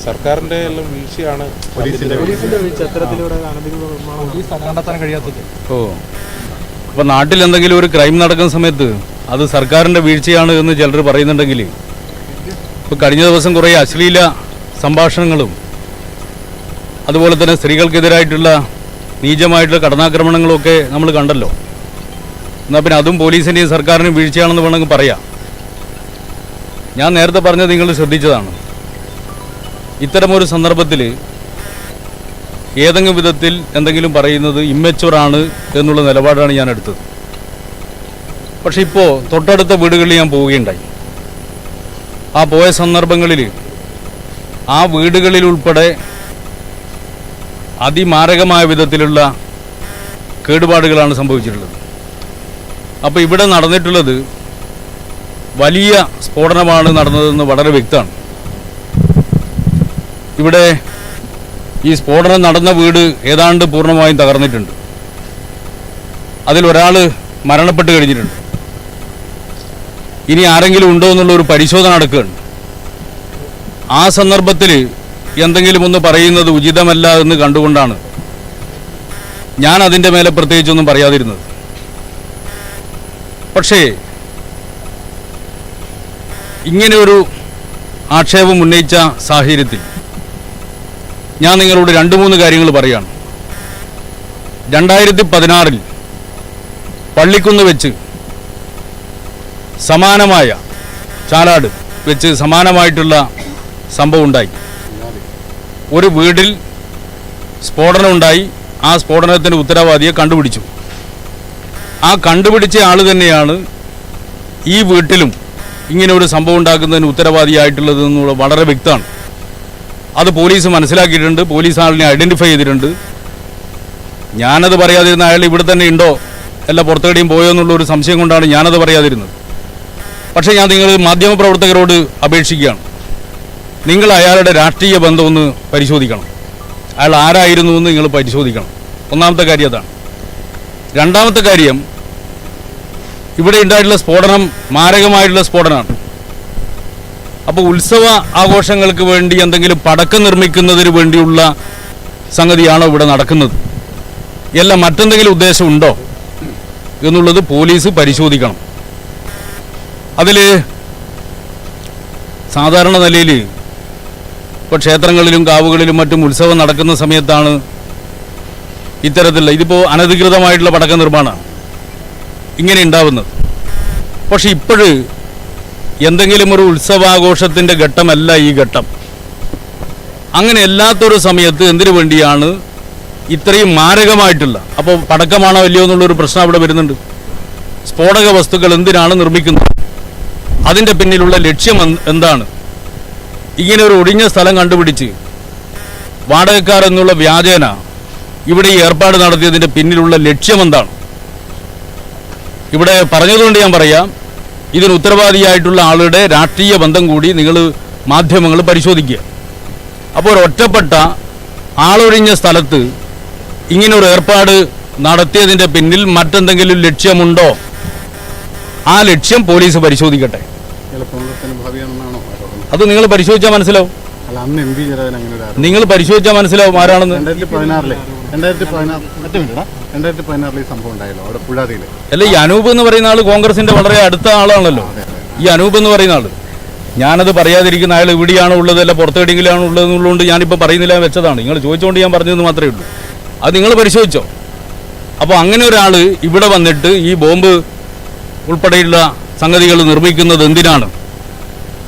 സർക്കാരിൻ്റെ എല്ലാം വീഴ്ചയാണ് കണ്ടെത്താൻ കഴിയാത്തത്. അപ്പോൾ നാട്ടിൽ എന്തെങ്കിലും ഒരു ക്രൈം നടക്കുന്ന സമയത്ത് അത് സർക്കാരിൻ്റെ വീഴ്ചയാണ് എന്ന് ചിലർ പറയുന്നുണ്ടെങ്കിൽ ഇപ്പോൾ കഴിഞ്ഞ ദിവസം കുറേ അശ്ലീല സംഭാഷണങ്ങളും അതുപോലെ തന്നെ സ്ത്രീകൾക്കെതിരായിട്ടുള്ള നീചമായിട്ടുള്ള കടന്നാക്രമണങ്ങളൊക്കെ നമ്മൾ കണ്ടല്ലോ. എന്നാൽ പിന്നെ അതും പോലീസിൻ്റെയും സർക്കാരിനും വീഴ്ചയാണെന്ന് വേണമെങ്കിൽ പറയാം. ഞാൻ നേരത്തെ പറഞ്ഞത് നിങ്ങൾ ശ്രദ്ധിച്ചതാണ്. ഇത്തരമൊരു സന്ദർഭത്തിൽ ഏതെങ്കിലും വിധത്തിൽ എന്തെങ്കിലും പറയുന്നത് ഇമ്മച്ചുവറാണ് എന്നുള്ള നിലപാടാണ് ഞാൻ എടുത്തത്. പക്ഷെ ഇപ്പോൾ തൊട്ടടുത്ത വീടുകളിൽ ഞാൻ പോവുകയുണ്ടായി. ആ പോയ സന്ദർഭങ്ങളിൽ ആ വീടുകളിൽ ഉൾപ്പെടെ അതിമാരകമായ വിധത്തിലുള്ള കേടുപാടുകളാണ് സംഭവിച്ചിട്ടുള്ളത്. അപ്പോൾ ഇവിടെ നടന്നിട്ടുള്ളത് വലിയ സ്ഫോടനമാണ് നടന്നതെന്ന് വളരെ വ്യക്തമാണ്. ഇവിടെ ഈ സ്ഫോടനം നടന്ന വീട് ഏതാണ്ട് പൂർണ്ണമായും തകർന്നിട്ടുണ്ട്. അതിലൊരാൾ മരണപ്പെട്ട് കഴിഞ്ഞിട്ടുണ്ട്. ഇനി ആരെങ്കിലും ഉണ്ടോ എന്നുള്ളൊരു പരിശോധന നടക്കുകയാണ്. ആ സന്ദർഭത്തിൽ എന്തെങ്കിലും ഒന്ന് പറയുന്നത് ഉചിതമല്ല എന്ന് കണ്ടുകൊണ്ടാണ് ഞാൻ അതിൻ്റെ മേലെ പ്രത്യേകിച്ചൊന്നും പറയാതിരുന്നത്. പക്ഷേ ഇങ്ങനെ ഒരു ആക്ഷേപം ഉന്നയിച്ച സാഹചര്യത്തിൽ ഞാൻ നിങ്ങളോട് 2-3 കാര്യങ്ങൾ പറയുകയാണ്. 2016 പള്ളിക്കുന്ന് വെച്ച് സമാനമായ ചാലാട് വെച്ച് സമാനമായിട്ടുള്ള സംഭവം ഉണ്ടായി. ഒരു വീട്ടിൽ സ്ഫോടനം ഉണ്ടായി. ആ സ്ഫോടനത്തിൻ്റെ ഉത്തരവാദിയെ കണ്ടുപിടിച്ചു. ആ കണ്ടുപിടിച്ച ആൾ തന്നെയാണ് ഈ വീട്ടിലും ഇങ്ങനെ ഒരു സംഭവം ഉണ്ടാക്കുന്നതിന് ഉത്തരവാദിയായിട്ടുള്ളത് എന്നുള്ള വളരെ വ്യക്തമാണ്. അത് പോലീസ് മനസ്സിലാക്കിയിട്ടുണ്ട്. പോലീസ് ആളിനെ ഐഡൻറ്റിഫൈ ചെയ്തിട്ടുണ്ട്. ഞാനത് പറയാതിരുന്ന അയാൾ ഇവിടെ തന്നെ ഉണ്ടോ അല്ല പുറത്തെവിടെയും പോയോ എന്നുള്ളൊരു സംശയം കൊണ്ടാണ് ഞാനത് പറയാതിരുന്നത്. പക്ഷേ ഞാൻ നിങ്ങൾ മാധ്യമപ്രവർത്തകരോട് അപേക്ഷിക്കുകയാണ്. നിങ്ങൾ അയാളുടെ രാഷ്ട്രീയ ബന്ധം ഒന്ന് പരിശോധിക്കണം. അയാൾ ആരായിരുന്നു എന്ന് നിങ്ങൾ പരിശോധിക്കണം. ഒന്നാമത്തെ കാര്യം അതാണ്. രണ്ടാമത്തെ കാര്യം, ഇവിടെ ഉണ്ടായിട്ടുള്ള സ്ഫോടനം മാരകമായിട്ടുള്ള സ്ഫോടനമാണ്. അപ്പോൾ ഉത്സവ ആഘോഷങ്ങൾക്ക് വേണ്ടി എന്തെങ്കിലും പടക്കം നിർമ്മിക്കുന്നതിന് വേണ്ടിയുള്ള സംഗതിയാണോ ഇവിടെ നടക്കുന്നത്, അല്ല മറ്റെന്തെങ്കിലും ഉദ്ദേശമുണ്ടോ എന്നുള്ളത് പോലീസ് പരിശോധിക്കണം. അതിൽ സാധാരണ നിലയിൽ ഇപ്പോൾ ക്ഷേത്രങ്ങളിലും കാവുകളിലും മറ്റും ഉത്സവം നടക്കുന്ന സമയത്താണ് ഇത്തരത്തിലുള്ള ഇതിപ്പോൾ അനധികൃതമായിട്ടുള്ള പടക്ക നിർമ്മാണമാണ് ഇങ്ങനെ ഉണ്ടാവുന്നത്. പക്ഷെ ഇപ്പോഴ് എന്തെങ്കിലും ഒരു ഉത്സവാഘോഷത്തിൻ്റെ ഘട്ടമല്ല ഈ ഘട്ടം. അങ്ങനെ അല്ലാത്തൊരു സമയത്ത് എന്തിനു വേണ്ടിയാണ് ഇത്രയും മാരകമായിട്ടുള്ള, അപ്പോൾ പടക്കമാണോ അല്ലയോ എന്നുള്ളൊരു പ്രശ്നം അവിടെ വരുന്നുണ്ട്. സ്ഫോടക വസ്തുക്കൾ എന്തിനാണ് നിർമ്മിക്കുന്നത്, അതിൻ്റെ പിന്നിലുള്ള ലക്ഷ്യം എന്താണ്? ഇങ്ങനെ ഒരു ഒഴിഞ്ഞ സ്ഥലം കണ്ടുപിടിച്ച് വാടകക്കാർ എന്നുള്ള വ്യാജേന ഇവിടെ ഈ ഏർപ്പാട് നടത്തിയതിൻ്റെ പിന്നിലുള്ള ലക്ഷ്യം എന്താണ്? ഇവിടെ പറഞ്ഞതുകൊണ്ട് ഞാൻ പറയാം, ഇതിന് ഉത്തരവാദിയായിട്ടുള്ള ആളുടെ രാഷ്ട്രീയ ബന്ധം കൂടി നിങ്ങൾ മാധ്യമങ്ങൾ പരിശോധിക്കുക. അപ്പോൾ ഒറ്റപ്പെട്ട ആളൊഴിഞ്ഞ സ്ഥലത്ത് ഇങ്ങനെ ഒരു ഏർപ്പാട് നടത്തിയതിൻ്റെ പിന്നിൽ മറ്റെന്തെങ്കിലും ലക്ഷ്യമുണ്ടോ? ആ ലക്ഷ്യം പോലീസ് പരിശോധിക്കട്ടെ. അത് നിങ്ങൾ പരിശോധിച്ചാൽ മനസ്സിലാവും. നിങ്ങൾ പരിശോധിച്ചാൽ മനസ്സിലാവും ആരാണെന്ന്. 2016 സംഭവം ഉണ്ടായല്ലോ അവിടെ പുഴാതിയിൽ. അല്ല, ഈ അനൂപ് എന്ന് പറയുന്ന ആൾ കോൺഗ്രസിന്റെ വളരെ അടുത്ത ആളാണല്ലോ. ഈ അനൂപ് എന്ന് പറയുന്ന ആള്, ഞാനത് പറയാതിരിക്കുന്ന അയാൾ ഇവിടെയാണോ ഉള്ളത് അല്ല പുറത്തെവിടെയെങ്കിലാണോ ഉള്ളത് എന്നുള്ളതുകൊണ്ട് ഞാനിപ്പോൾ പറയുന്നില്ല വെച്ചതാണ്. നിങ്ങൾ ചോദിച്ചുകൊണ്ട് ഞാൻ പറഞ്ഞതെന്ന് മാത്രമേ ഉള്ളൂ. അത് നിങ്ങൾ പരിശോധിച്ചോ. അപ്പോൾ അങ്ങനെ ഒരാൾ ഇവിടെ വന്നിട്ട് ഈ ബോംബ് ഉൾപ്പെടെയുള്ള സംഗതികൾ നിർമ്മിക്കുന്നത് എന്തിനാണ്,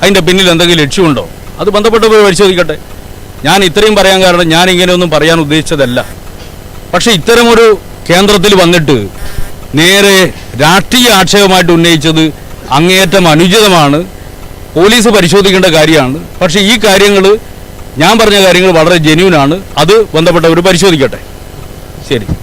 അതിൻ്റെ പിന്നിൽ എന്തെങ്കിലും ലക്ഷ്യമുണ്ടോ, അത് ബന്ധപ്പെട്ട് പോയി പരിശോധിക്കട്ടെ. ഞാൻ ഇത്രയും പറയാൻ കാരണം ഞാൻ ഇങ്ങനെയൊന്നും പറയാൻ ഉദ്ദേശിച്ചതല്ല. പക്ഷേ ഇത്തരമൊരു കേന്ദ്രത്തിൽ വന്നിട്ട് നേരെ രാഷ്ട്രീയ ആക്ഷേപമായിട്ട് ഉന്നയിച്ചത് അങ്ങേയറ്റം അനുചിതമാണ്. പോലീസ് പരിശോധിക്കേണ്ട കാര്യമാണ്. പക്ഷേ ഈ കാര്യങ്ങൾ, ഞാൻ പറഞ്ഞ കാര്യങ്ങൾ വളരെ ജെന്യൂനാണ്. അത് ബന്ധപ്പെട്ടവർ പരിശോധിക്കട്ടെ. ശരി.